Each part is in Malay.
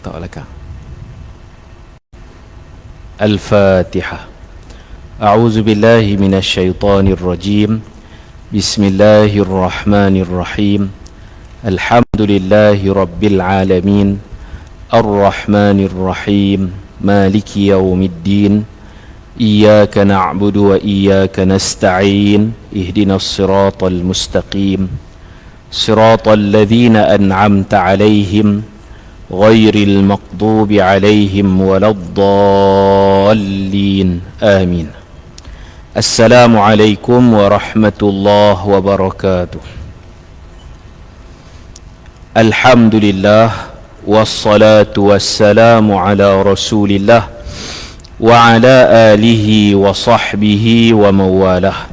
letak belakang. Al-Fatihah. A'udzu billahi minasy syaithanir rajim. Bismillahirrahmanirrahim. Alhamdulillahi rabbil alamin. Ar-Rahmanir Rahim. Maliki yaumiddin. Iyyaka na'budu wa iyyaka nasta'in. Ihdinas siratal mustaqim. Siratal ladzina an'amta 'alaihim ghairil maghdubi 'alaihim waladdallin. Amin. Assalamualaikum warahmatullahi wabarakatuh. Alhamdulillah wassalatu wassalamu ala Rasulillah wa ala alihi wa sahbihi wa mawalah.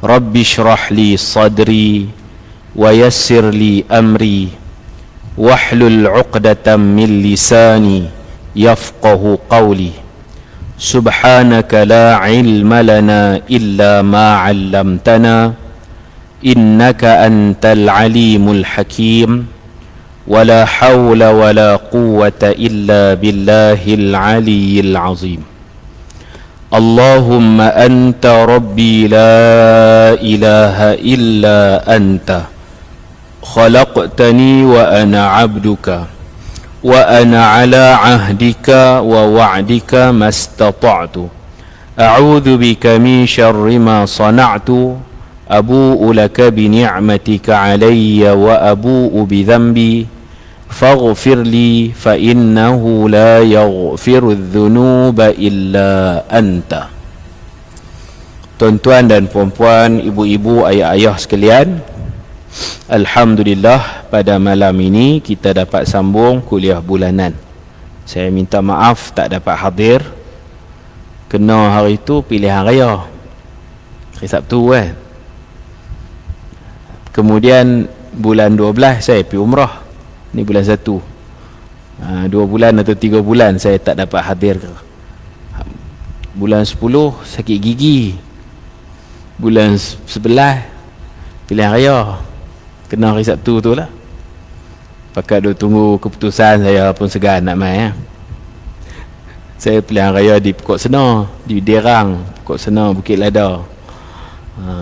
Rabbi shrah li sadri wa yassir li amri wahlul 'uqdatam min lisani yafqahu qawli. Subhanaka la ilma lana illa ma 'allamtana innaka antal alimul hakim. Wala hawla wala quwwata illa billahil aliyyil azim. Allahumma anta rabbi la ilaha illa anta khalaqtani wa ana 'abduka wa ana 'ala 'ahdika wa wa'dika mastata'tu. A'udzu bika min syarri ma sana'tu. Abu'u laka bi ni'matika 'alayya wa abu'u bi dhanbi faghfir li fa innahu la yaghfiru dzunuba illa anta. Tuan-tuan dan puan-puan, ibu-ibu, ayah-ayah sekalian, alhamdulillah pada malam ini kita dapat sambung kuliah bulanan. Saya minta maaf tak dapat hadir, kena hari itu pilihan raya, hari Sabtu kan. Kemudian bulan 12 saya pergi umrah. Ni bulan 1. 2 bulan atau 3 bulan saya tak dapat hadir. Bulan 10 sakit gigi. Bulan 11 pilihan raya, kena hari Sabtu tu lah. Pakat duk tunggu keputusan, saya pun segan nak main. Saya pilihan raya di Pokok Sena, di Derang, Pokok Sena, Bukit Lada.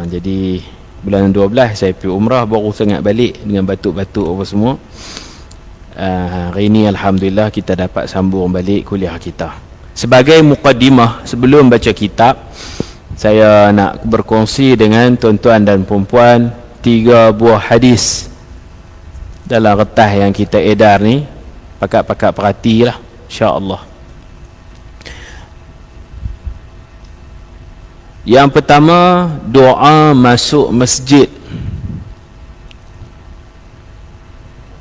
Jadi bulan 12 saya pergi umrah, baru sangat balik dengan batuk-batuk apa semua. Hari ini alhamdulillah kita dapat sambung balik kuliah kita. Sebagai mukaddimah sebelum baca kitab, saya nak berkongsi dengan tuan-tuan dan puan-puan 3 buah hadis dalam retah yang kita edar ni. Pakat-pakat perhatilah, insya-Allah. Yang pertama, doa masuk masjid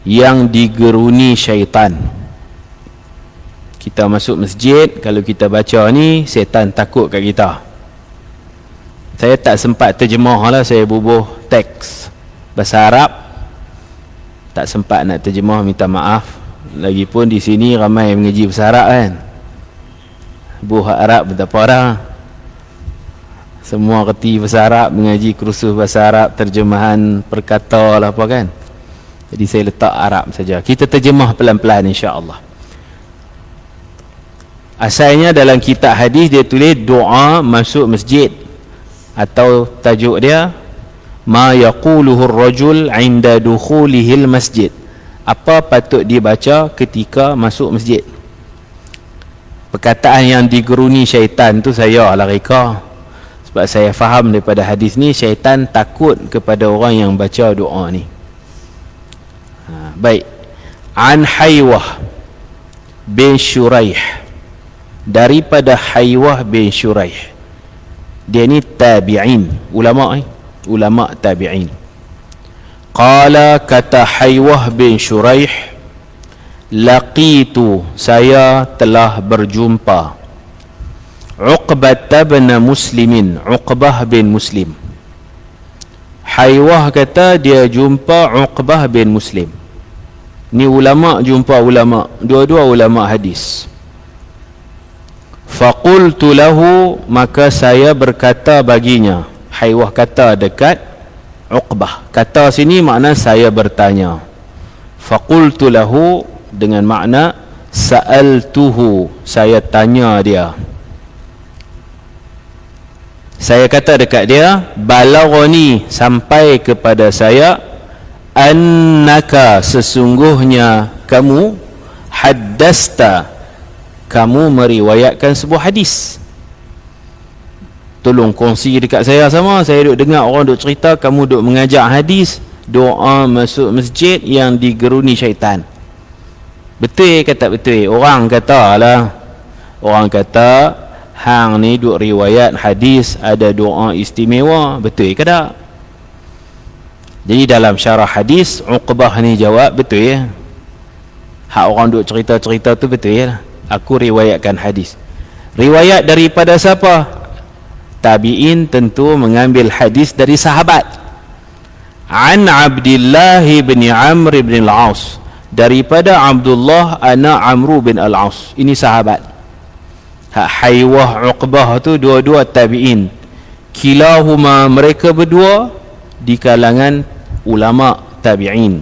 yang digeruni syaitan. Kita masuk masjid, kalau kita baca ni, syaitan takut kat kita. Saya tak sempat terjemah lah, saya bubuh teks bahasa Arab, tak sempat nak terjemah, minta maaf. Lagipun di sini ramai mengaji bahasa Arab kan, bubuh Arab betapa orang, semua reti bahasa Arab, mengaji kursus bahasa Arab, terjemahan perkata lah apa kan. Jadi saya letak Arab saja. Kita terjemah pelan-pelan insya-Allah. Asalnya dalam kitab hadis dia tulis doa masuk masjid, atau tajuk dia ma yaquluhu ar-rajul 'inda dukhulihil masjid. Apa patut dibaca ketika masuk masjid. Perkataan yang digeruni syaitan tu saya lah reka. Sebab saya faham daripada hadis ni, syaitan takut kepada orang yang baca doa ni. Baik. An Haywah bin Shuraih, daripada Haywah bin Shuraih. Dia ni tabi'in, ulama ulama tabi'in. Qala, kata Haywah bin Shuraih, laqitu, saya telah berjumpa, Uqbah bin Muslimin, Uqbah bin Muslim. Haywah kata dia jumpa Uqbah bin Muslim. Ni ulama jumpa ulama, dua-dua ulama hadis. Faqultu lahu, maka saya berkata baginya. Haywah kata dekat Uqbah. Kata sini makna saya bertanya. Faqultu lahu dengan makna Sa'altuhu, saya tanya dia. Saya kata dekat dia, balaghani, sampai kepada saya, annaka, sesungguhnya kamu, haddasta, kamu meriwayatkan sebuah hadis. Tolong kongsi dekat saya sama. Saya duk dengar orang duk cerita kamu duk mengajar hadis, doa masuk masjid yang digeruni syaitan. Betul ke tak betul? Orang kata lah, orang kata hang ni duk riwayat hadis ada doa istimewa. Betul ke tak? Jadi dalam syarah hadis, Uqbah ni jawab, betul ya. Hak orang duk cerita-cerita tu betul ya. Aku riwayatkan hadis. Riwayat daripada siapa? Tabi'in tentu mengambil hadis dari sahabat. An Abdullah bin Amr bin al-As, daripada Abdullah anak Amr bin al-As. Ini sahabat. Hak Haywah, Uqbah tu dua-dua tabi'in. Kilahuma, mereka berdua di kalangan ulama tabi'in.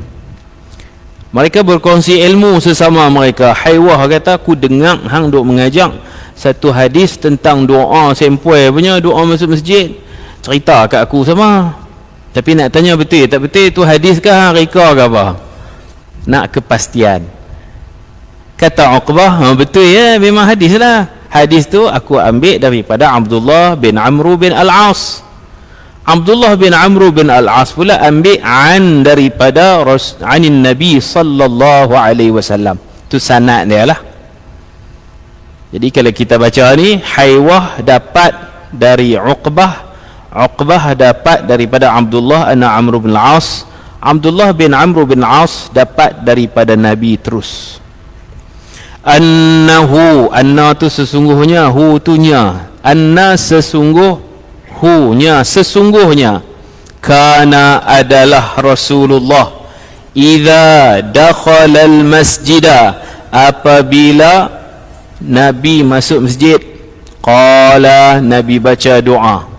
Mereka berkongsi ilmu sesama mereka. Haywah kata, aku dengar hang duk mengajak satu hadis tentang doa sempoi punya, doa masuk masjid. Cerita kat aku sama. Tapi nak tanya betul tak betul, itu hadis ke reka ke apa? Nak kepastian. Kata Uqbah, betul ya, memang hadis lah. Hadis tu aku ambil daripada Abdullah bin Amr bin al-As. Abdullah bin Amr bin al-As pula ambil an daripada anin Nabi sallallahu alaihi wasallam. Tu sanad dia lah. Jadi kalau kita baca ni, Haywah dapat dari Uqbah, Uqbah dapat daripada Abdullah anak Amr bin al-As, Abdullah bin Amr bin al-As dapat daripada Nabi terus. Annahu, anna tu sesungguhnya, hu tu nya, anna sesungguhnya, sesungguhnya, kana adalah Rasulullah idza dakhala al-masjida, apabila Nabi masuk masjid, qala, Nabi baca doa.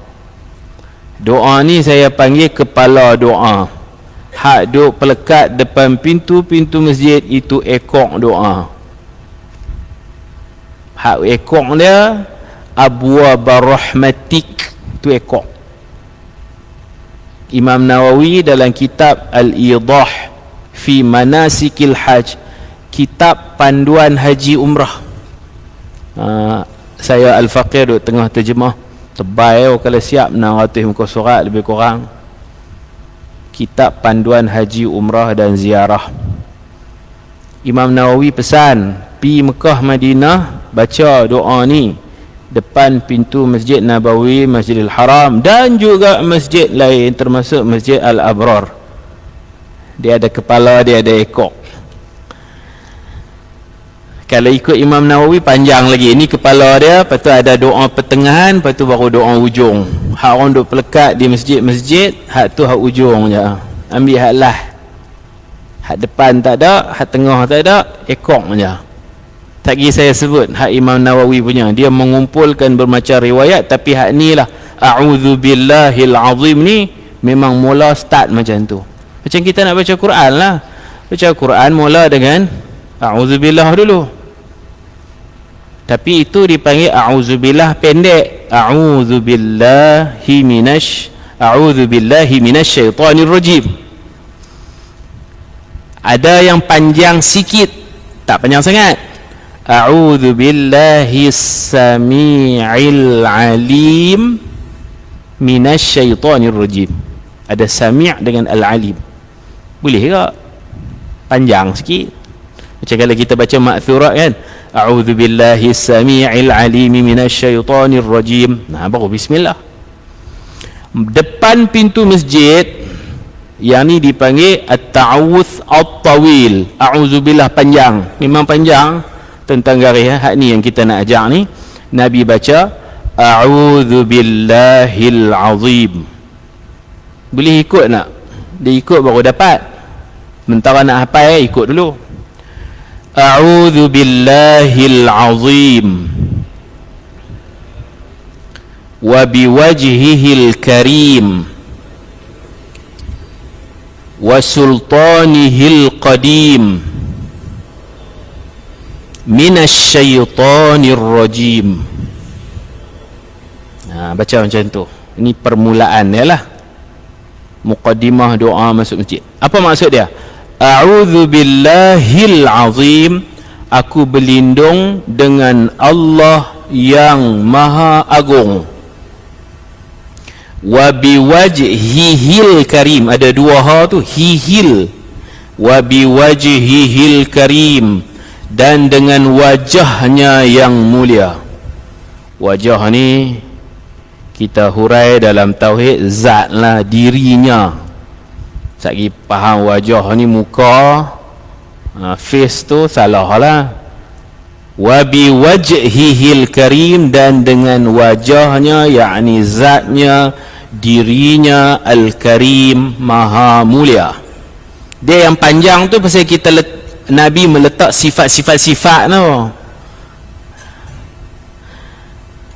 Doa ni saya panggil kepala doa. Hak duk pelekat depan pintu-pintu masjid, itu ekor doa. Hak ekor dia abwabar rahmatik, tu ekor. Imam Nawawi dalam kitab Al-Idah fi Manasikil Hajj, kitab panduan haji umrah, saya Al-Faqir duk tengah terjemah, tebal kalau siap 600 muka surat lebih kurang. Kitab panduan haji umrah dan ziarah. Imam Nawawi pesan, pi Mekah Madinah baca doa ni depan pintu Masjid Nabawi, Masjidil Haram, dan juga masjid lain termasuk Masjid Al-Abrar. Dia ada kepala, dia ada ekor. Kalau ikut Imam Nawawi panjang lagi. Ini kepala dia, lepas tu ada doa pertengahan, lepas tu baru doa ujung. Hak orang duk pelekat di masjid-masjid, hak tu hak ujung je. Ambil hak lah. Hak depan tak ada, hak tengah tak ada, ekor je. Tak kira saya sebut hak Imam Nawawi punya, dia mengumpulkan bermacam riwayat, tapi hak ni lah, a'udzubillahil azim ni memang mula start macam tu. Macam kita nak baca Quran lah. Baca Quran mula dengan a'udzubillah dulu, tapi itu dipanggil a'udzubillah pendek. A'udzubillahi minasyaitanir rajim. Ada yang panjang sikit, tak panjang sangat. A'udzubillahi sami'il alim minasyaitanir rajim. Ada sami' dengan al-alim. Boleh tak? Panjang sikit. Macam kalau kita baca ma'thurat kan, a'udzubillahi sami'il alim minasyaitanir rajim. Nah, baru bismillah. Depan pintu masjid, yang ni dipanggil at-ta'awudz at-tawil. A'udzubillah panjang, memang panjang. Tentang garis hak ni yang kita nak ajak ni, Nabi baca a'udzubillahil azim. Boleh ikut nak? Dia ikut baru dapat. Mentara nak hafal, ikut dulu. A'udzubillahil azim wa biwajhihil karim wa sultanihil qadim minasyaitonir rajim. Baca macam tu. Ini permulaan dia lah, muqaddimah doa masuk masjid. Apa maksud dia? A'udzu billahil azim, aku berlindung dengan Allah yang maha agung. Wa biwajhihil karim, ada dua ha tu, hihil. Wa biwajhihil karim, dan dengan wajahnya yang mulia. Wajah ni kita hurai dalam tauhid, zat lah, dirinya. Sagi faham wajah ni muka, face tu salah lah. Wa biwajhihil karim, dan dengan wajahnya, yakni zatnya, dirinya al-karim, maha mulia. Dia yang panjang tu pasal kita Nabi meletak sifat-sifat tu.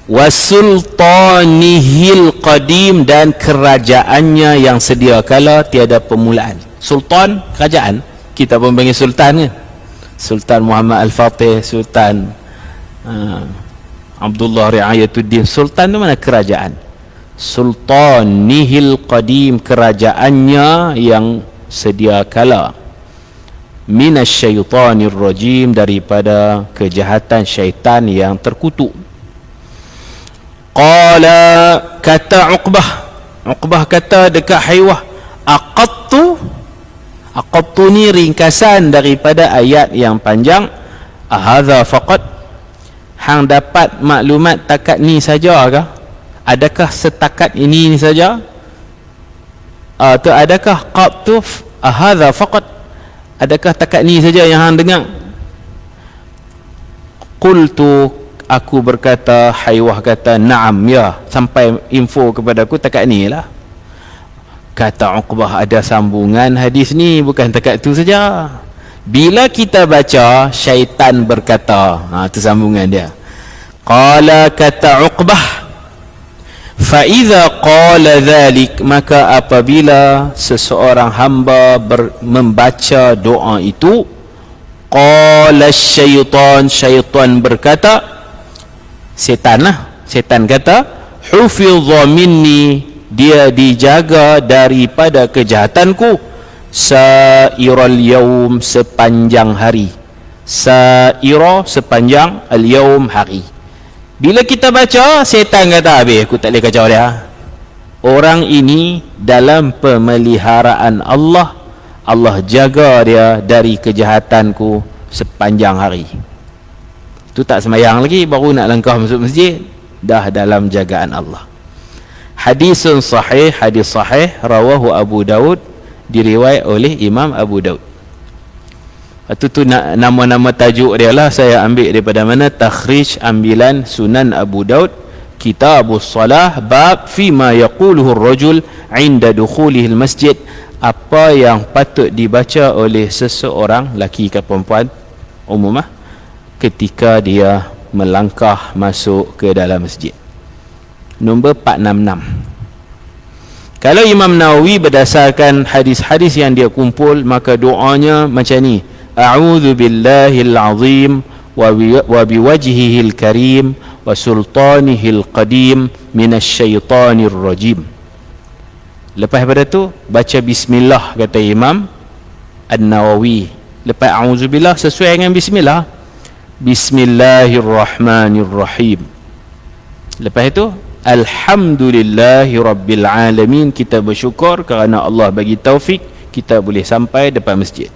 Wasultanihil qadim, dan kerajaannya yang sedia kala tiada permulaan. Sultan, kerajaan, kita pun panggil sultan kan. Sultan Muhammad Al-Fatih, Sultan Abdullah Riayatuddin. Sultan tu mana? Kerajaan. Sultanihil qadim, kerajaannya yang sedia kala. Minasyaitonir rajim, daripada kejahatan syaitan yang terkutuk. Qala, kata Uqbah kata dekat Haywah, aqattu ni ringkasan daripada ayat yang panjang. Ahadha faqat, hang dapat maklumat takat ni saja ke? Adakah setakat ini saja? Adakah qab tu ahadha faqat, adakah takat ni saja yang hang dengar? Qultu, aku berkata, Haywah kata, na'am, ya, sampai info kepada aku takat ni lah. Kata Uqbah, ada sambungan hadis ni, bukan takat tu saja. Bila kita baca, syaitan berkata, tu sambungan dia. Qala, kata Uqbah, fa'idha qala dhalik, maka apabila seseorang hamba membaca doa itu, qala syaitan berkata, setan kata, hufidha minni, dia dijaga daripada kejahatanku, sairal yaum, sepanjang hari. Saira, sepanjang, al-yaum, hari. Bila kita baca, setan kata, habis aku tak boleh kacau dia. Orang ini dalam pemeliharaan Allah, Allah jaga dia dari kejahatanku sepanjang hari. Tu tak semayang lagi, baru nak langkah masuk masjid, dah dalam jagaan Allah. Hadisun sahih, hadis sahih, rawahu Abu Daud, diriwayat oleh Imam Abu Daud. Tu nama-nama tajuk dia lah saya ambil daripada mana? Takhrij ambilan Sunan Abu Daud, Kitabus Salah, bab fima yaquluhu ar-rajul 'inda dukhulihil masjid, apa yang patut dibaca oleh seseorang, laki ke perempuan umumah, ketika dia melangkah masuk ke dalam masjid. Nombor 466. Kalau Imam Nawawi berdasarkan hadis-hadis yang dia kumpul, maka doanya macam ni: a'udzu billahil azim wa biwajhihil karim wa sultanihil qadim minasyaitonir rajim. Lepas pada tu baca bismillah, kata Imam An-Nawawi. Lepas a'udzubillah sesuai dengan bismillah, bismillahirrahmanirrahim. Lepas itu alhamdulillahi rabbil alamin, kita bersyukur kerana Allah bagi taufik kita boleh sampai depan masjid.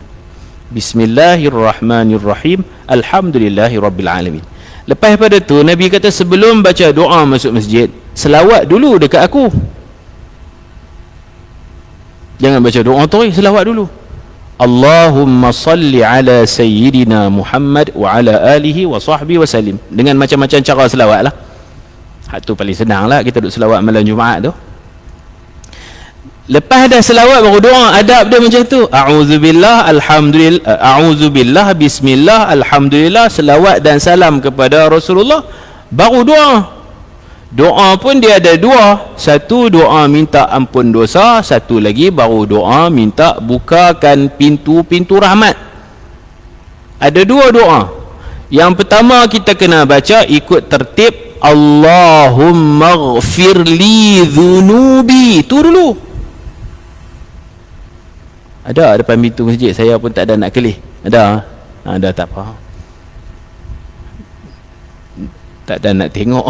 Bismillahirrahmanirrahim, alhamdulillahi rabbil alamin. Lepas pada tu Nabi kata, sebelum baca doa masuk masjid, selawat dulu dekat aku. Jangan baca doa tu, selawat dulu. Allahumma salli ala sayyidina Muhammad wa ala alihi wa sahbihi wa sallim. Dengan macam-macam cara selawat lah. Hak tu paling senang lah, kita duduk selawat malam Jumaat tu. Lepas dah selawat baru doa. Adab dia macam tu: a'udzubillah, alhamdulillah, a'udzubillah, bismillah, alhamdulillah, selawat dan salam kepada Rasulullah, baru doa. Doa pun dia ada dua. Satu doa minta ampun dosa, satu lagi baru doa minta bukakan pintu-pintu rahmat. Ada dua doa. Yang pertama kita kena baca ikut tertib Allahumma ghfirli dhunubi. Itu dulu. Ada depan pintu masjid, saya pun tak ada nak kelih. Ada? Ada, tak apa. Tak ada nak tengok.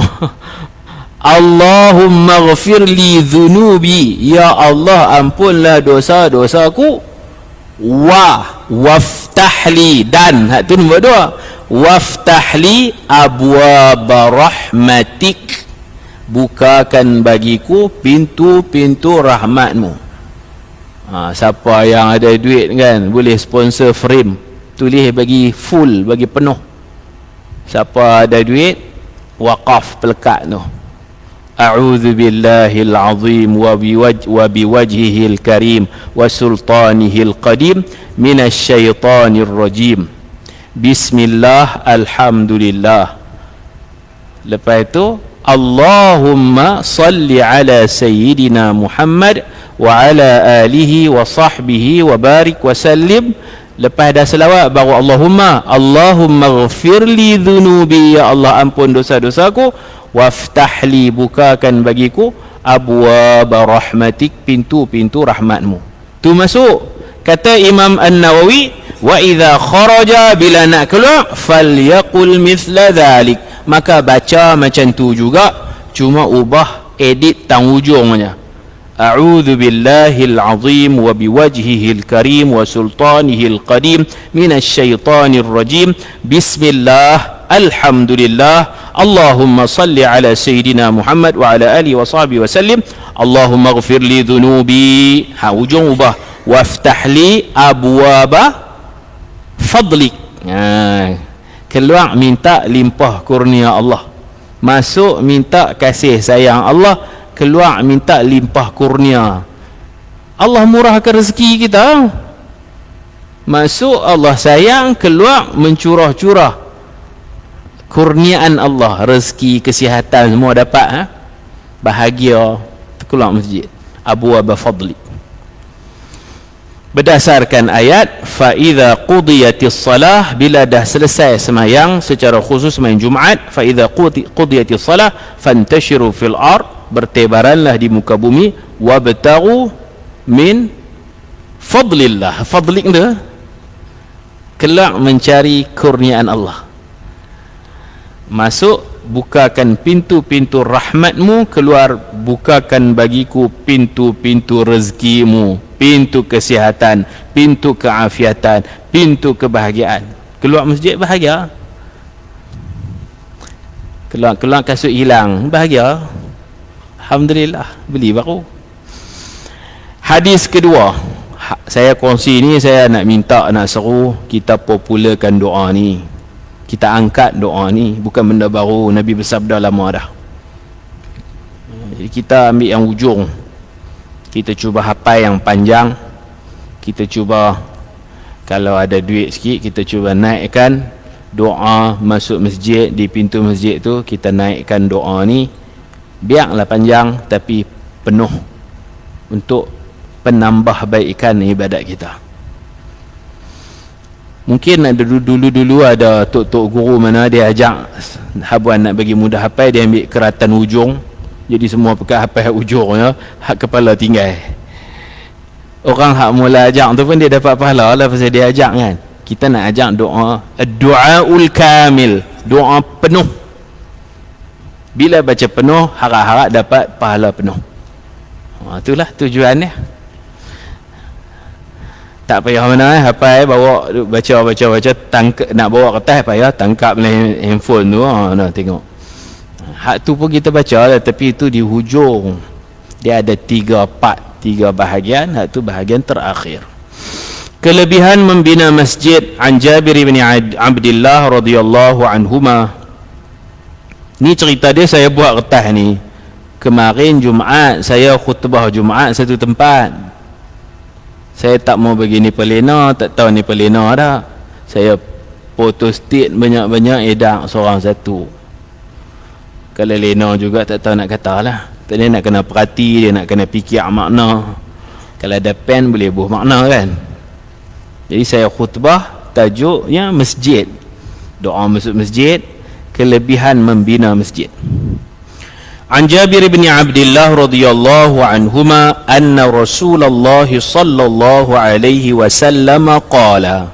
Allahumma ghfirli dhunubi. Ya Allah, ampunlah dosa-dosaku. Waftahli, dan hak tu nombor 2. Waftahli abwaba rahmatik. Bukakan bagiku pintu-pintu rahmatmu. Siapa yang ada duit kan, boleh sponsor frame, tulis bagi full, bagi penuh. Siapa ada duit, waqaf pelekat tu. A'udzu billahil azim wa biwajhihil karim wa sultanihil qadim minasy syaithanir rajim. Bismillah, alhamdulillah. Lepas itu Allahumma salli ala sayyidina Muhammad wa ala alihi wa sahbihi wa barik wa sallim. Lepas dah selawat baru Allahumma ghafirli dhunubi. Ya Allah, ampun dosa-dosaku. Waftahli, bukakan bagiku abwaba rahmatik, pintu-pintu rahmatmu. Tu masuk. Kata Imam An-Nawawi, wa idza kharaja, bila nak keluar, falyaqul mithla dhalik. Maka baca macam tu juga, cuma ubah edit tang hujungnya. A'udzu billahil azim wa biwajhihil karim wa sultanihil qadim minasy syaithanir rajim. Bismillah, alhamdulillah, Allahumma salli ala sayyidina Muhammad wa ala alihi wa sahbihi wa sallim. Allahumma ighfir li dhunubi. Hujung ubah. Waftah li abwaba fadlik. Keluar minta limpah kurnia Allah. Masuk minta kasih sayang Allah. Keluar minta limpah kurnia. Allah murahkan rezeki kita. Masuk Allah sayang, keluar mencurah-curah kurniaan Allah, rezeki, kesihatan semua dapat. Bahagia, keluar masjid. Abwaba fadli. Berdasarkan ayat, fa idza qudiyatis salah, bila dah selesai sembahyang, secara khusus sembahyang Jumaat, fa idza qudiyatis salah fantashiru fil ard, bertebaranlah di muka bumi, wabtaghu min fadlillah. Fadlik dia kelak mencari kurniaan Allah. Masuk, bukakan pintu-pintu rahmatmu. Keluar, bukakan bagiku pintu-pintu rezekimu, pintu kesihatan, pintu keafiatan, pintu kebahagiaan. Keluar masjid bahagia. Keluar kasut hilang, bahagia. Alhamdulillah, beli baru. Hadis kedua, saya kongsi ni, saya nak minta, nak seru kita popularkan doa ni. Kita angkat doa ni, bukan benda baru, Nabi bersabda lama dah. Jadi kita ambil yang ujung, kita cuba hafal yang panjang. Kita cuba, kalau ada duit sikit, kita cuba naikkan doa masuk masjid. Di pintu masjid tu kita naikkan doa ni. Biarlah panjang, tapi penuh untuk penambah baikan ibadat kita. Mungkin ada dulu ada tok-tok guru mana dia ajak habuan nak bagi mudah hafal, dia ambil keratan ujung, jadi semua pakai hafal ujung ya, hak kepala tinggal. Orang hak mula ajak tu pun dia dapat pahala lah pasal dia ajak kan. Kita nak ajak doa ad-du'aul kamil, doa penuh. Bila baca penuh, harap-harap dapat pahala penuh. Itulah tujuannya. Tak payah mana hafal, bawa baca tangkap, nak bawa kertas payah tangkap handphone tu. Nah, tengok. Hak tu pun kita baca lah, tapi itu di hujung. Dia ada 3 part, 3 bahagian. Hak tu bahagian terakhir. Kelebihan membina masjid. An Jabir bin Abdullah radhiyallahu anhuma. Ni cerita dia, saya buat kertas ni. Kemarin Jumaat saya khutbah Jumaat satu tempat. Saya tak mau begini pelena, tak tahu ni pelena dah. Saya photostat banyak-banyak, edak seorang satu. Kalau lena juga tak tahu nak kata lah. Dia nak kena perhati, dia nak kena fikir makna. Kalau ada pen boleh buh makna kan. Jadi saya khutbah tajuknya masjid. doa masuk masjid, kelebihan membina masjid. An Jabir bin Abdullah radhiyallahu anhuma anna Rasulullah sallallahu alaihi wasallam qala,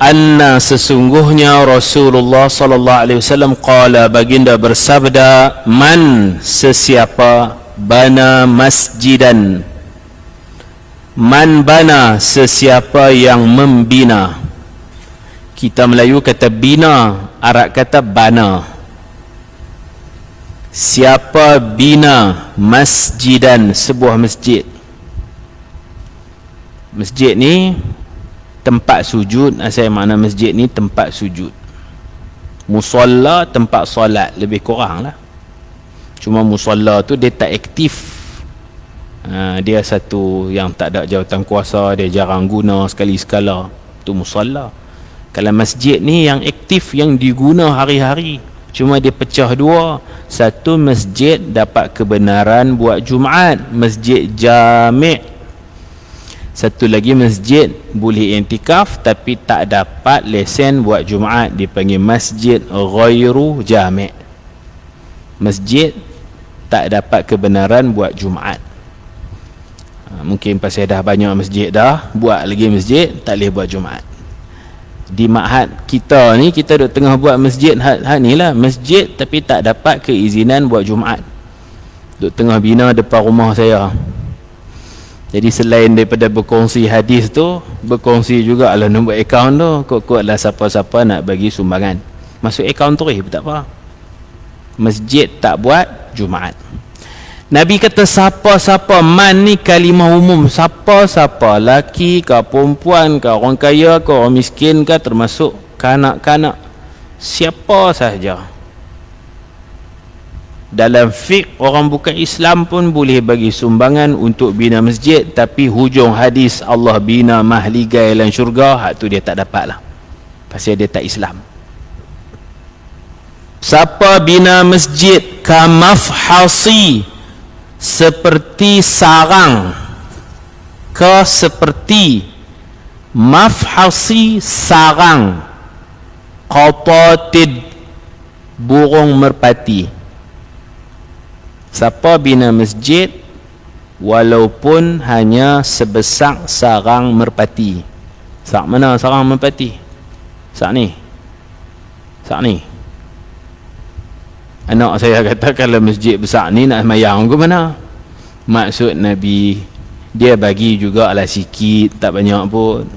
anna sesungguhnya Rasulullah sallallahu alaihi wasallam qala, baginda bersabda, man sesiapa bana masjidan, man bana sesiapa yang membina. Kita Melayu kata bina, Arab kata bana. Siapa bina masjidan, sebuah masjid. Masjid ni tempat sujud. Asal makna masjid ni tempat sujud. Musalla tempat solat, lebih kurang lah. Cuma musalla tu dia tak aktif. Dia satu yang tak ada jawatan kuasa, dia jarang guna sekali sekala. Tu musalla. Kalau masjid ni yang aktif, yang diguna hari-hari. Cuma dia pecah dua. Satu, masjid dapat kebenaran buat Jumaat, masjid jami'. Satu lagi, masjid boleh intikaf tapi tak dapat lesen buat Jumaat, dipanggil masjid ghairu jami'. Masjid tak dapat kebenaran buat Jumaat. Mungkin pasal dah banyak masjid dah, buat lagi masjid, tak boleh buat Jumaat. Di ma'had kita ni, kita duk tengah buat masjid ni lah, masjid tapi tak dapat keizinan buat Jumaat. Duk tengah bina depan rumah saya. Jadi selain daripada berkongsi hadis tu, berkongsi juga lah nombor akaun tu. Kok-kok lah siapa-siapa nak bagi sumbangan, masuk akaun tu tak apa. Masjid tak buat Jumaat. Nabi kata siapa-siapa, man ni kalimah umum, siapa-siapa, laki ke perempuan ke, orang kaya ke, orang miskin ke, termasuk kanak-kanak, siapa sahaja. Dalam fiqh, orang bukan Islam pun boleh bagi sumbangan untuk bina masjid, tapi hujung hadis Allah bina mahligai dalam syurga, hak tu dia tak dapat lah, pasal dia tak Islam. Siapa bina masjid kamafhasi, seperti sarang, ke seperti mafhasi, sarang, qatatid, burung merpati. Siapa bina masjid walaupun hanya sebesar sarang merpati. Sak mana sarang merpati? Sak ni. Sak ni. Anak saya kata kalau masjid besar ni nak semayang ke mana? Maksud Nabi, dia bagi jugalah sikit, tak banyak pun.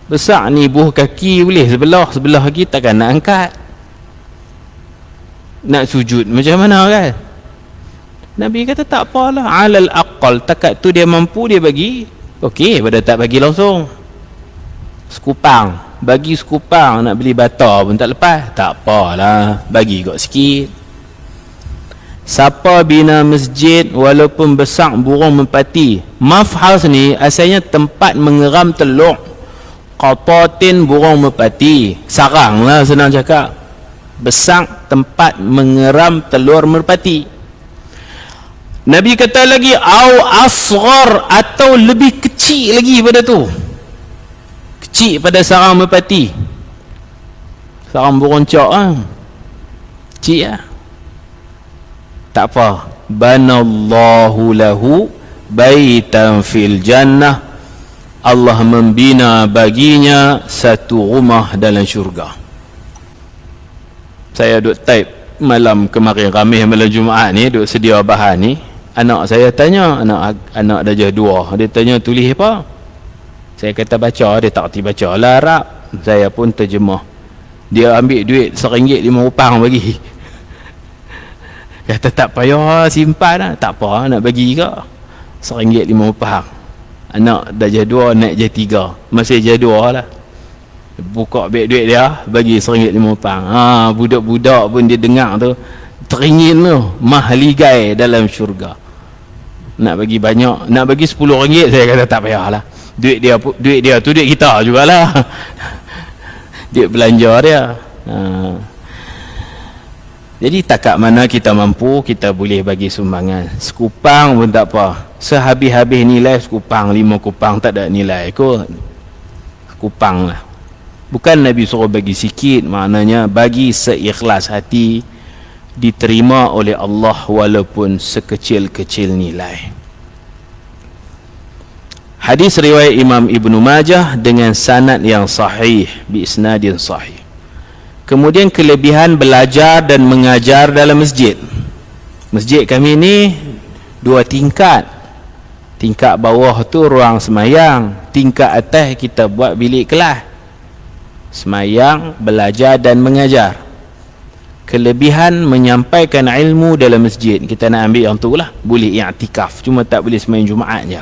Besar ni buah kaki boleh sebelah lagi takkan nak angkat. Nak sujud macam mana kan? Nabi kata tak apalah, alal aqal, takat tu dia mampu, dia bagi. Okey, pada tak bagi langsung. Sekupang, bagi sekupang, nak beli bata pun tak lepas, tak apalah, bagi kot sikit. Siapa bina masjid walaupun besar burung merpati. Mafhas ni asalnya tempat mengeram telur. Qatatin, burung merpati, sarang lah senang cakap. Besar tempat mengeram telur merpati. Nabi kata lagi, au asghar, atau lebih kecil lagi pada tu, kecil pada sarang merpati. Sarang burung cok lah, kecil lah. Tak apa, banallahu lahu baitan fil jannah, Allah membina baginya satu rumah dalam syurga. Saya duk type malam kemarin, ramai malam Jumaat ni, duk sedia bahan ni. Anak saya tanya, anak darjah 2, dia tanya tulis apa? Saya kata baca, dia tak kerti baca lah Arab. Saya pun terjemah. Dia ambil duit RM1.50 bagi. Kata tak payah simpan lah. Tak apa, nak bagi ke RM1.50. Anak darjah 2 naik darjah 3, masih darjah 2 lah. Buka beg duit dia, bagi RM1.50. Budak-budak pun dia dengar tu, teringin tu, mahligai dalam syurga. Nak bagi banyak, nak bagi RM10, saya kata tak payahlah. Duit dia tu duit kita jugalah. Duit belanja dia. Jadi takat mana kita mampu, kita boleh bagi sumbangan. Sekupang pun tak apa. Sehabis-habis nilai sekupang, 5 kupang tak ada nilai kot. Sekupang lah. Bukan Nabi suruh bagi sikit, maknanya bagi seikhlas hati, diterima oleh Allah walaupun sekecil-kecil nilai. Hadis riwayat Imam Ibnu Majah dengan sanad yang sahih, bi isnadin sahih. Kemudian kelebihan belajar dan mengajar dalam masjid. Masjid kami ni 2 tingkat. Tingkat bawah tu ruang semayang, tingkat atas kita buat bilik kelas. Semayang, belajar dan mengajar. Kelebihan menyampaikan ilmu dalam masjid, kita nak ambil yang tu lah. Boleh i'tikaf, cuma tak boleh semayang Jumaat je.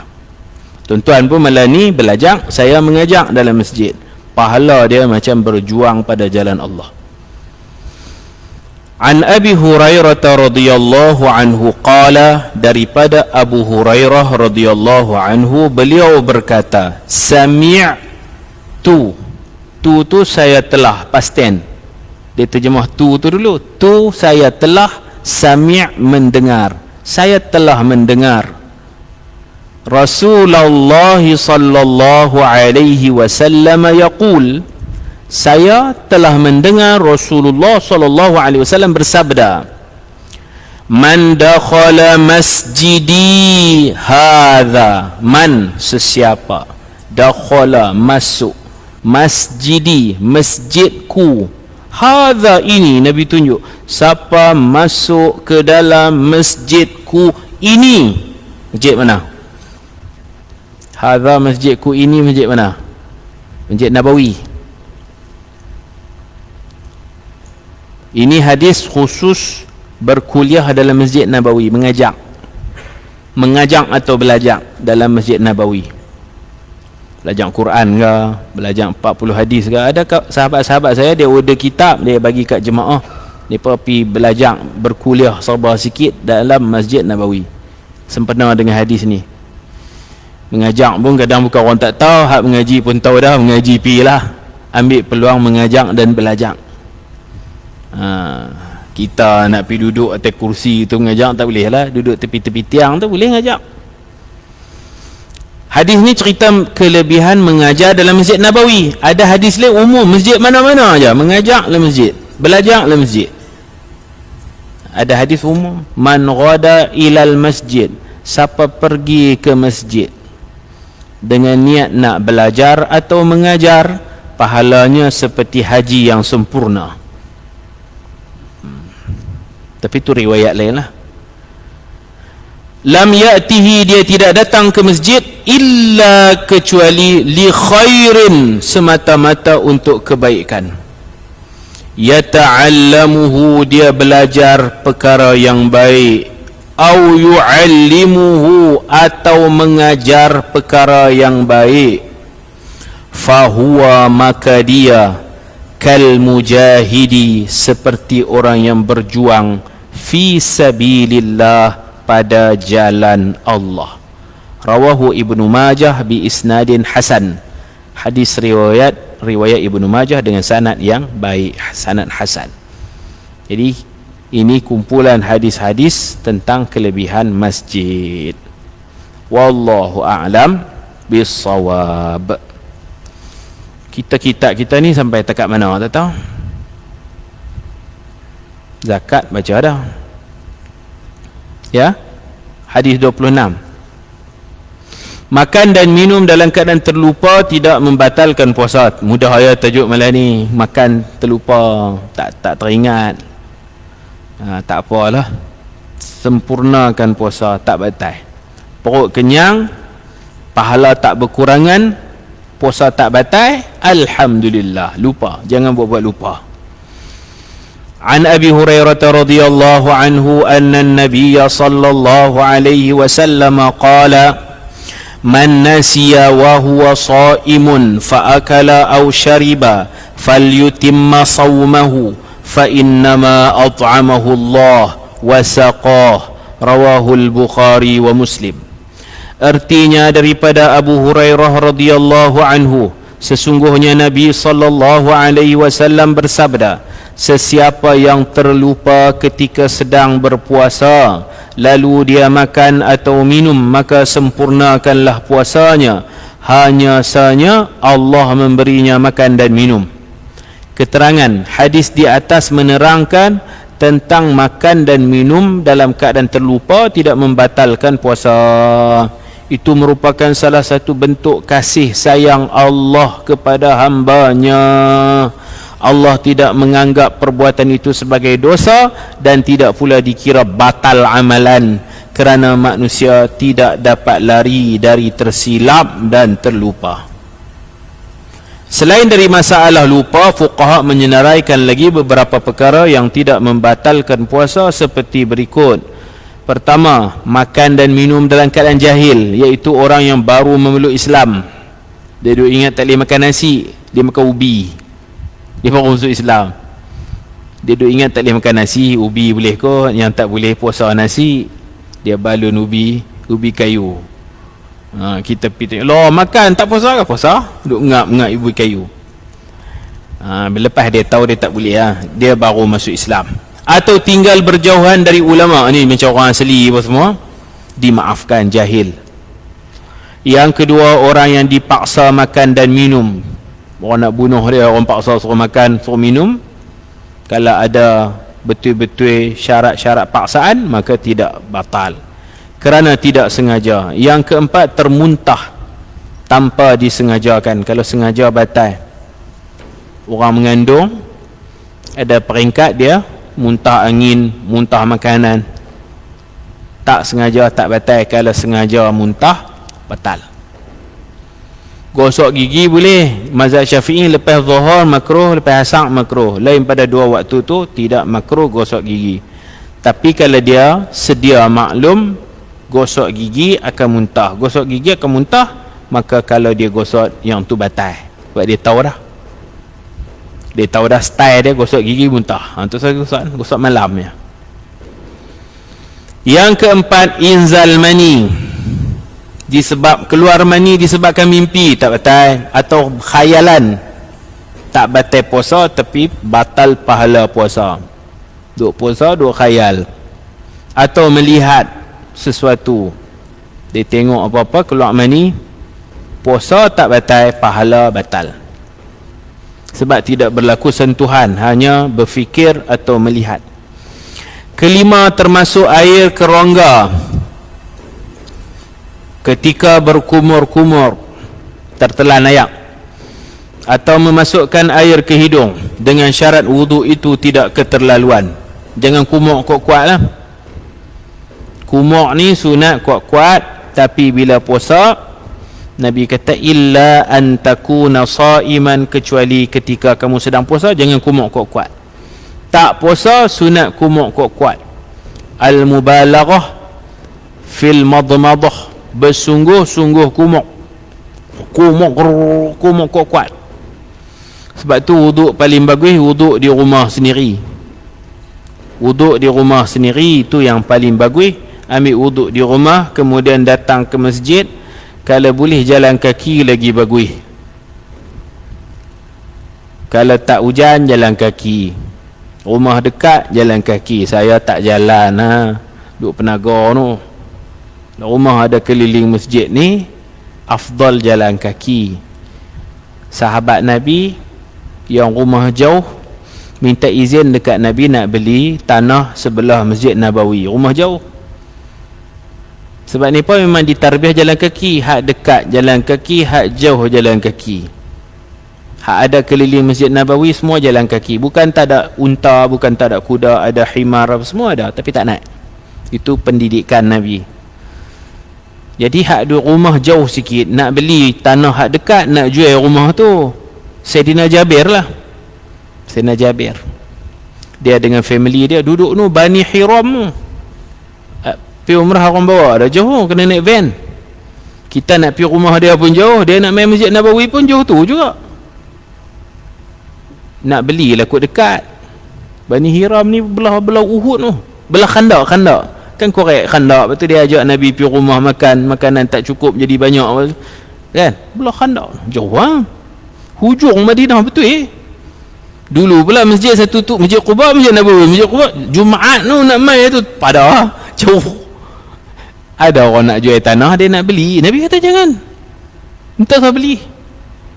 Tuan-tuan pun malam ni belajar, saya mengajar dalam masjid. Pahala dia macam berjuang pada jalan Allah. An Abi Hurairah radhiyallahu anhu qala, daripada Abu Hurairah radhiyallahu anhu, beliau berkata, sami'tu, tu saya telah, past tense. Dia terjemah tu dulu. Tu saya telah, sami' mendengar, saya telah mendengar Rasulullah sallallahu alaihi wasallam yaqul, saya telah mendengar Rasulullah sallallahu alaihi wasallam bersabda, man dakhala masjidi hadza, man sesiapa, dakhala masuk, masjidi masjidku, hadza ini Nabi tunjuk, siapa masuk ke dalam masjidku ini. Masjid mana? Hadza masjidku ini, masjid mana? Masjid Nabawi. Ini hadis khusus berkuliah dalam Masjid Nabawi, mengajak atau belajar dalam Masjid Nabawi. Belajar Quran ke, belajar 40 hadis ke. Ada sahabat-sahabat saya, dia order kitab, dia bagi kat jemaah, mereka pergi belajar, berkuliah serba sikit dalam Masjid Nabawi, sempena dengan hadis ni. Mengajak pun kadang bukan orang tak tahu, hak mengaji pun tahu dah, mengaji pi lah, ambil peluang mengajak dan belajar. Kita nak pergi duduk atas kursi tu mengajak tak boleh lah, duduk tepi-tepi tiang tu boleh ngajak. Hadis ni cerita kelebihan mengajar dalam Masjid Nabawi. Ada hadis lain umum, masjid mana-mana aja mengajak dalam masjid, belajar dalam masjid. Ada hadis umum, man ghada ilal masjid, siapa pergi ke masjid dengan niat nak belajar atau mengajar, pahalanya seperti haji yang sempurna. Tapi itu riwayat lain lah. Lam ya'tihi, dia tidak datang ke masjid illa kecuali li khairin, semata-mata untuk kebaikan. Yata'allamuhu, dia belajar perkara yang baik, au yu'allimuhu, atau mengajar perkara yang baik. Fahuwa, maka dia kal mujahidi, seperti orang yang berjuang fi sabilillah, pada jalan Allah. Rawahu Ibnu Majah bi isnadin hasan. Hadis riwayat Ibnu Majah dengan sanad yang baik, sanad hasan. Jadi ini kumpulan hadis-hadis tentang kelebihan masjid. Wallahu a'lam bissawab. Kita ni sampai takat mana tak tahu? Zakat baca dah. Ya. Hadis 26. Makan dan minum dalam keadaan terlupa tidak membatalkan puasa. Mudah ya tajuk malam ni. Makan terlupa, tak teringat. Tak apalah. Sempurnakan puasa, tak batal. Perut kenyang, pahala tak berkurangan, puasa tak batal, alhamdulillah. Lupa, jangan buat-buat lupa. An Abi Hurairah radhiyallahu anhu anna an-nabiy sallallahu alaihi wasallam qala, man nasiya wa huwa sha'imun fa akala aw shariba falyutimma shawmahu fa innama at'amahu Allah wa saqah. Rawahu al-Bukhari wa Muslim. Artinya daripada Abu Hurairah radhiyallahu anhu, sesungguhnya Nabi sallallahu alaihi wasallam bersabda, sesiapa yang terlupa ketika sedang berpuasa lalu dia makan atau minum, maka sempurnakanlah puasanya, hanya sahaja Allah memberinya makan dan minum. Keterangan hadis di atas menerangkan tentang makan dan minum dalam keadaan terlupa tidak membatalkan puasa. Itu merupakan salah satu bentuk kasih sayang Allah kepada hambanya. Allah tidak menganggap perbuatan itu sebagai dosa dan tidak pula dikira batal amalan, kerana manusia tidak dapat lari dari tersilap dan terlupa. Selain dari masalah lupa, fuqaha menyenaraikan lagi beberapa perkara yang tidak membatalkan puasa seperti berikut. Pertama, makan dan minum dalam keadaan jahil, iaitu orang yang baru memeluk Islam. Dia duk ingat tak boleh makan nasi, dia makan ubi. Dia baru masuk Islam. Dia duk ingat tak boleh makan nasi, ubi boleh kot. Yang tak boleh puasa nasi, dia balun ubi kayu. Kita pergi tengok, loh makan tak puasa ke? Puasa? Duk ngap-ngap ibu kayu. Lepas dia tahu dia tak boleh dia baru masuk Islam. Atau tinggal berjauhan dari ulama. Ni macam orang asli apa semua, dimaafkan, jahil. Yang kedua, orang yang dipaksa makan dan minum. Orang nak bunuh dia, orang paksa suruh makan, suruh minum. Kalau ada betul-betul syarat-syarat paksaan, maka tidak batal, kerana tidak sengaja. Yang keempat, termuntah tanpa disengajakan. Kalau sengaja batal. Orang mengandung, ada peringkat dia muntah angin, muntah makanan. Tak sengaja tak batal. Kalau sengaja muntah, batal. Gosok gigi boleh. Mazhab Syafi'i lepas zuhur makruh, lepas asar makruh. Lain pada dua waktu tu tidak makruh gosok gigi. Tapi kalau dia sedia maklum gosok gigi akan muntah, gosok gigi akan muntah, maka kalau dia gosok yang tu batal. Sebab dia tahu dah. Dia tahu dah style dia gosok gigi muntah. Tu saya gosok malam ya. Yang keempat, inzal mani. Disebab keluar mani disebabkan mimpi, tak batal. Atau khayalan, tak batal puasa tapi batal pahala puasa. Duk puasa, duk khayal. Atau melihat sesuatu, dia tengok apa-apa keluar mani, puasa tak batal, pahala batal. Sebab tidak berlaku sentuhan, hanya berfikir atau melihat. Kelima, termasuk air kerongga. Ketika berkumur-kumur, tertelan ayak, atau memasukkan air ke hidung, dengan syarat wuduk itu tidak keterlaluan. Jangan kumur kuat-kuat lah. Kumur ni sunat kuat-kuat, tapi bila puasa, Nabi kata illa an takuna saiman, kecuali ketika kamu sedang puasa jangan kumur kuat-kuat. Tak puasa sunat kumur kuat-kuat. Al-mubalaghah fil madmadah, bersungguh-sungguh kumur kuat-kuat. Sebab tu wuduk paling bagus wuduk di rumah sendiri. Wuduk di rumah sendiri itu yang paling bagus. Ambil wuduk di rumah, kemudian datang ke masjid. Kalau boleh jalan kaki lagi bagus. Kalau tak hujan, jalan kaki. Rumah dekat, jalan kaki. Saya tak jalan duduk Penaga tu. Rumah ada keliling masjid ni, afdal jalan kaki. Sahabat Nabi yang rumah jauh minta izin dekat Nabi nak beli tanah sebelah Masjid Nabawi. Rumah jauh. Sebab ni pun memang ditarbiah jalan kaki. Hak dekat jalan kaki, hak jauh jalan kaki. Hak ada keliling Masjid Nabawi semua jalan kaki. Bukan tak ada unta, bukan tak ada kuda, ada himar, semua ada, tapi tak naik. Itu pendidikan Nabi. Jadi hak duduk rumah jauh sikit, nak beli tanah hak dekat, nak jual rumah tu, Sayyidina Jabir lah. Sayyidina Jabir, dia dengan family dia duduk tu Bani Hiram tu. Pergi umrah orang bawa, dah jauh, kena naik van. Kita nak pergi rumah dia pun jauh, dia nak main Masjid Nabawi pun jauh tu juga. Nak beli lah kot dekat. Bani Hiram ni belah Uhud tu, belah khandak kan, korek khandak. Lepas tu dia ajak Nabi pergi rumah makan, makanan tak cukup jadi banyak kan, belah khandak jauh hujung Madinah betul Dulu pula masjid satu tu, Masjid Quba, Masjid Nabawi. Masjid Quba Jumaat tu nak main tu pada jauh. Ada orang nak jual tanah, dia nak beli, Nabi kata jangan, entah saya beli,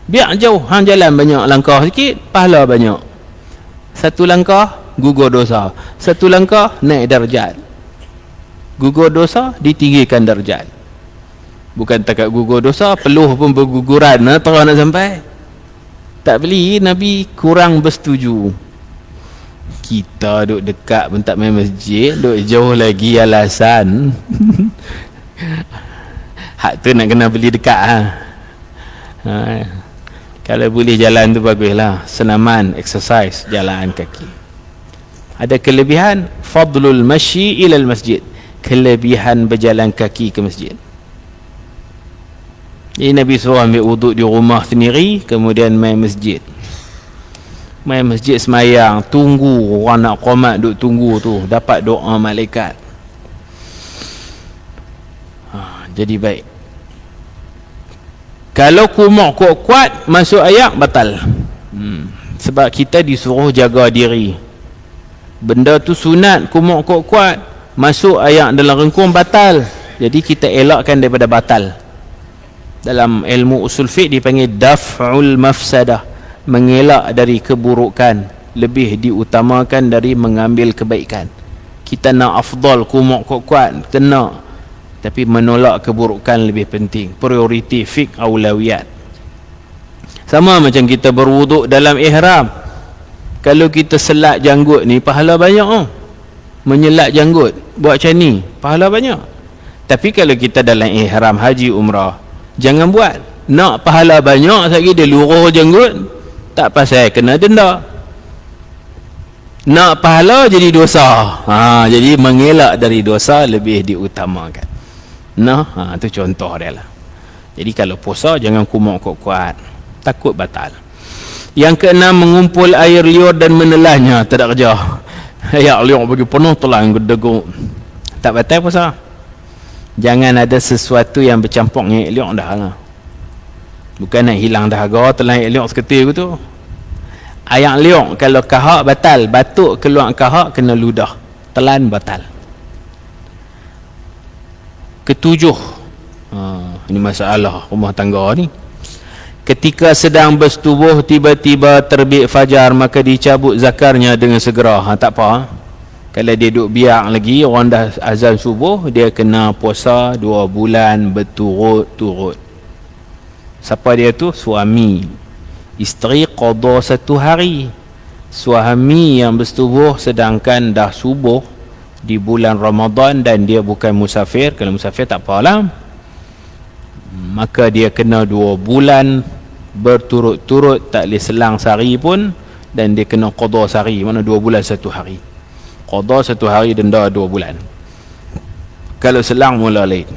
biar jauh, hang jalan banyak, langkah sikit, pahala banyak. Satu langkah gugur dosa, satu langkah naik darjat. Gugur dosa ditinggikan darjat. Bukan takat gugur dosa, peluh pun berguguran, terang nak sampai. Tak beli, Nabi kurang bersetuju. Kita duduk dekat pun tak main masjid, duduk jauh lagi alasan. Hak tu nak kena beli dekat Kalau boleh jalan tu baguslah, senaman, exercise, jalan kaki. Ada kelebihan fadlul masyi ilal masjid, kelebihan berjalan kaki ke masjid. Jadi Nabi suruh ambil wuduk di rumah sendiri, kemudian main masjid. Main masjid semayang, tunggu orang nak qomat, duk tunggu tu, dapat doa malaikat. Jadi baik. Kalau kumuk kuat-kuat masuk ayak batal. Sebab kita disuruh jaga diri. Benda tu sunat, kumuk kuat-kuat, masuk ayak dalam rengkung batal. Jadi kita elakkan daripada batal. Dalam ilmu usul fiqh dipanggil daf'ul mafsadah, mengelak dari keburukan lebih diutamakan dari mengambil kebaikan. Kita nak afdal kumuk kuat-kuat, kita nak, tapi menolak keburukan lebih penting. Prioriti fiqh aulawiyat. Sama macam kita berwuduk dalam ihram. Kalau kita selat janggut ni, pahala banyak. Menyelat janggut, buat macam ni, pahala banyak. Tapi kalau kita dalam ihram haji umrah, jangan buat. Nak pahala banyak, lagi dia luruh janggut, tak pasal kena denda. Nak pahala jadi dosa. Jadi mengelak dari dosa lebih diutamakan. Tu contoh dia lah. Jadi kalau puasa jangan kumuk kuat-kuat, takut batal. Yang keenam, mengumpul air liur dan menelannya, tak ada kerja. Air liur bagi penuh telan gedeguk, tak batal puasa. Jangan ada sesuatu yang bercampur dengan air liur dah lah. Bukan nak hilang dahaga telan air liur seketika tu. Air liur kalau kahak batal, batuk keluar kahak kena ludah, telan batal. Ketujuh, ini masalah rumah tangga ni. Ketika sedang bersetubuh tiba-tiba terbit fajar, maka dicabut zakarnya dengan segera. Tak apa. Kalau dia duduk biak lagi, orang dah azan subuh, dia kena puasa 2 bulan berturut-turut. Siapa dia tu? Suami. Isteri qada 1 hari. Suami yang bersetubuh sedangkan dah subuh di bulan Ramadan dan dia bukan musafir. Kalau musafir tak apalah, maka dia kena 2 bulan berturut-turut, tak boleh selang sehari pun, dan dia kena qada sehari. Mana 2 bulan 1 hari. Qada 1 hari, denda 2 bulan. Kalau selang mula lain.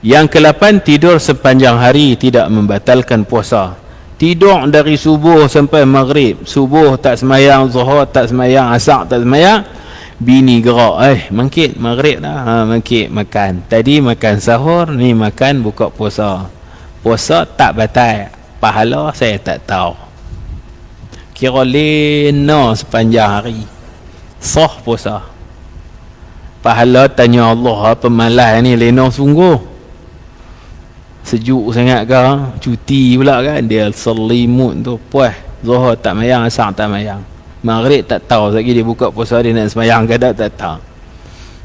Yang ke-8, tidur sepanjang hari tidak membatalkan puasa. Tidur dari subuh sampai maghrib, subuh tak semayang, zuhur tak semayang, asar tak semayang, bini gerak, mangkit maghrib dah, mangkit makan. Tadi makan sahur, ni makan buka puasa. Puasa tak batal, pahala saya tak tahu. Kira lena sepanjang hari, sah puasa. Pahala tanya Allah, pemalas ni lena sungguh. Sejuk sangat ke, cuti pula kan, dia selimut tu, puas. Zuhur tak mayang, asar tak mayang, maghrib tak tahu lagi dia buka puasa, dia nak semayang ke tak tahu.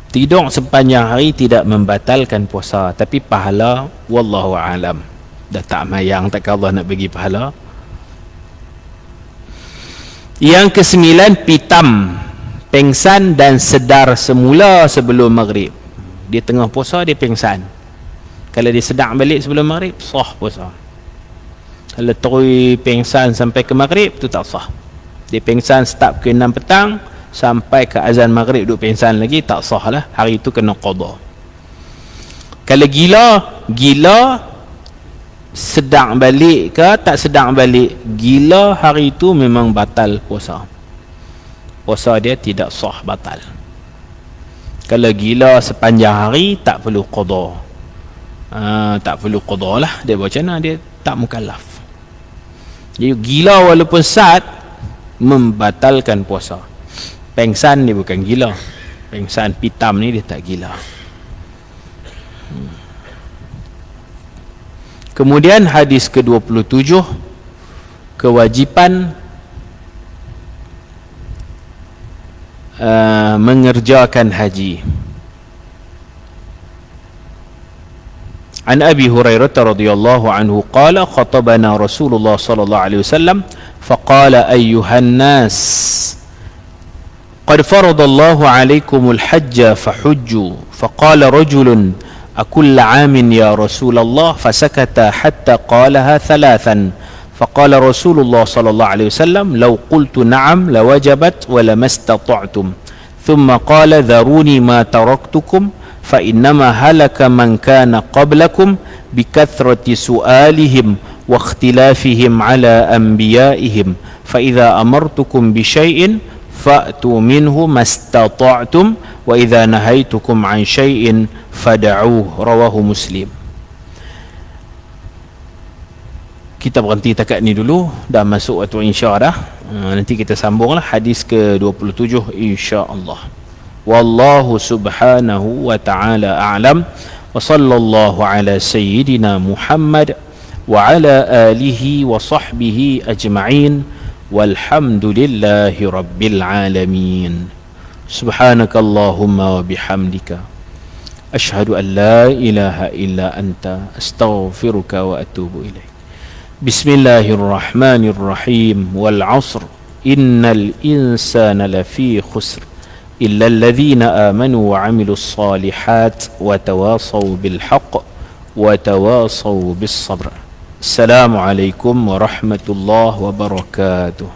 Tidur sepanjang hari tidak membatalkan puasa, tapi pahala wallahu alam. Dah tak mayang, takkan Allah nak bagi pahala. Yang ke-9, pitam, pengsan dan sedar semula sebelum maghrib. Dia tengah puasa, dia pengsan. Kalau dia sedar balik sebelum maghrib, sah puasa. Kalau terus pengsan sampai ke maghrib, tu tak sah. Dia pengsan start ke 6 petang sampai ke azan maghrib duk pengsan lagi, tak sah lah. Hari tu kena qada. Kalau gila sedang balik ke tak sedang balik, gila hari tu memang batal puasa. Puasa dia tidak sah, batal. Kalau gila sepanjang hari tak perlu qada. Tak perlu qada lah. Dia macam mana? Dia tak mukallaf. Jadi gila walaupun sad membatalkan puasa. Pengsan ni bukan gila. Pengsan pitam ni dia tak gila. Kemudian hadis ke-27, kewajipan mengerjakan haji. An Abi Hurairah radhiyallahu anhu qala khatabana Rasulullah sallallahu alaihi wasallam faqala ayyuhan nas qad faradallahu alaikumul hajja fahujju faqala rajulun akull 'amin ya Rasulullah fasakata hatta qalaha thalathan فقال رسول الله صلى الله عليه وسلم لو قلت نعم لوجبت ولما استطعتم ثم قال ذروني ما تركتكم فإنما هلك من كان قبلكم بكثرة سؤالهم واختلافهم على أنبيائهم فإذا أمرتكم بشيء فأتوا منه ما استطعتم وإذا نهيتكم عن شيء فدعوه رواه مسلم. Kita berhenti takat ni dulu, dah masuk waktu insya dah. Nanti kita sambunglah hadis ke-27 insya-Allah. Wallahu subhanahu wa ta'ala a'lam wa sallallahu ala sayyidina Muhammad wa ala alihi wa sahbihi ajma'in walhamdulillahi rabbil alamin. Subhanakallahumma wa bihamdika ashhadu an la ilaha illa anta astaghfiruka wa atubu ilaik. Bismillahirrahmanirrahim. Wal 'asr innal insana lafi khusr illa alladhina amanu wa 'amilus salihat wa tawasaw bil haqq wa tawasaw bis sabr. Assalamualaikum warahmatullahi wabarakatuh.